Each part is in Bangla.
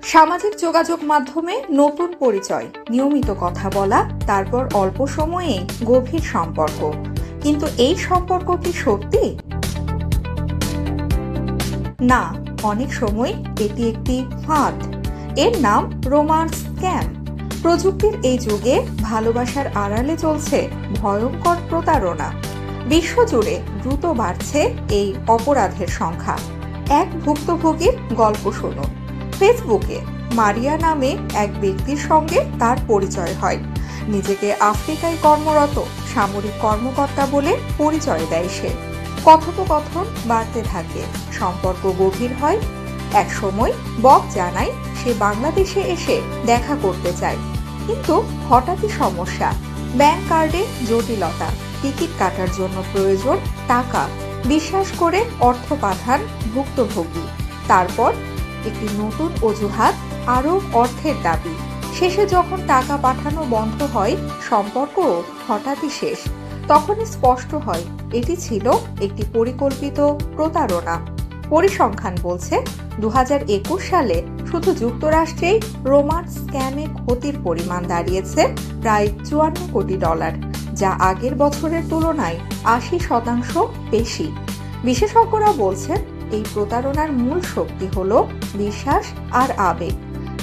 সামাজিক যোগাযোগ মাধ্যমে নতুন পরিচয়, নিয়মিত কথা বলা, তারপর অল্প সময়েই গভীর সম্পর্ক। কিন্তু এই সম্পর্ক কি সত্যি? না, অনেক সময় এটি একটি ফাঁদ। এর নাম রোমান্স স্ক্যাম। প্রযুক্তির এই যুগে ভালোবাসার আড়ালে চলছে ভয়ঙ্কর প্রতারণা। বিশ্বজুড়ে দ্রুত বাড়ছে এই অপরাধের সংখ্যা। এক ভুক্তভোগীর গল্প শুনুন। ফেসবুকে মারিয়া নামে এক ব্যক্তির সঙ্গে তার পরিচয় হয়। নিজেকে আফ্রিকায় কর্মরত সামরিক কর্মকর্তা বলে পরিচয় দেয় সে। কথোপকথন বাড়তে থাকে, সম্পর্ক গভীর হয়। এক সময় বব জানায় সে বাংলাদেশে এসে দেখা করতে চায়, কিন্তু হঠাৎই সমস্যা। ব্যাংক কার্ডে জটিলতা, টিকিট কাটার জন্য প্রয়োজন টাকা। বিশ্বাস করে অর্থ পাঠান ভুক্তভোগী। তারপর একটি নতুন অজুহাত, আরও অর্থের দাবি। শেষে যখন টাকা পাঠানো বন্ধ হয়, সম্পর্কও হঠাৎই শেষ। তখনই স্পষ্ট হয় এটি ছিল একটি পরিকল্পিত প্রতারণা। পরিসংখ্যান বলছে 2021 সালে শুধু যুক্তরাষ্ট্রেই রোমান্স স্ক্যামে ক্ষতির পরিমাণ দাঁড়িয়েছে প্রায় $54 কোটি, যা আগের বছরের তুলনায় 80% বেশি। বিশেষজ্ঞরা বলছেন এই প্রতারণার মূল শক্তি হল বিশ্বাস আর আবেগ।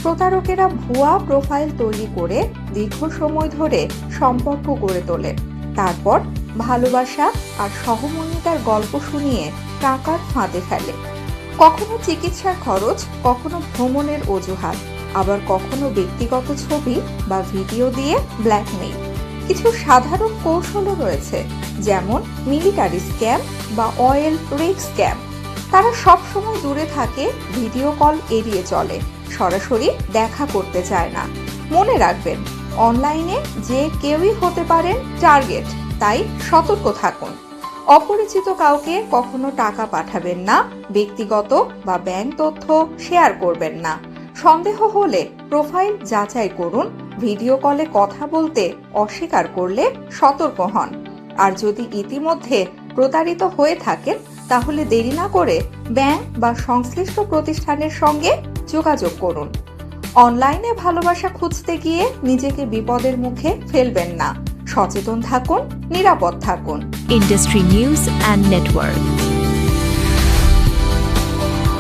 প্রতারকেরা ভুয়া প্রোফাইল তৈরি করে দীর্ঘ সময় ধরে সম্পর্ক গড়ে তোলে। তারপর ভালোবাসা আর সহমর্মিতার গল্প শুনিয়ে টাকার ফাঁদে ফেলে। কখনো চিকিৎসার খরচ, কখনো ভ্রমণের অজুহাত, আবার কখনো ব্যক্তিগত ছবি বা ভিডিও দিয়ে ব্ল্যাকমেইল। কিছু সাধারণ কৌশলও রয়েছে, যেমন মিলিটারি স্ক্যাম বা অয়েল রিগ স্ক্যাম। তারা সবসময় দূরে থাকে, ভিডিও কল এড়িয়ে চলে, সরাসরি দেখা করতে চায় না। মনে রাখবেন, অনলাইনে যে কেউই হতে পারেন টার্গেট, তাই সতর্ক থাকুন। অপরিচিত কাউকে কখনো টাকা পাঠাবেন না, ব্যক্তিগত বা ব্যাংক তথ্য শেয়ার করবেন না। সন্দেহ হলে প্রোফাইল যাচাই করুন। ভিডিও কলে কথা বলতে অস্বীকার করলে সতর্ক হন। আর যদি ইতিমধ্যে প্রতারিত হয়ে থাকেন, তাহলে দেরি না করে ব্যাংক বা সংশ্লিষ্ট প্রতিষ্ঠানের সঙ্গে যোগাযোগ করুন। অনলাইনে ভালোবাসা খুঁজতে গিয়ে নিজেকে বিপদের মুখে ফেলবেন না। সচেতন থাকুন, নিরাপদ থাকুন। Industry news and network.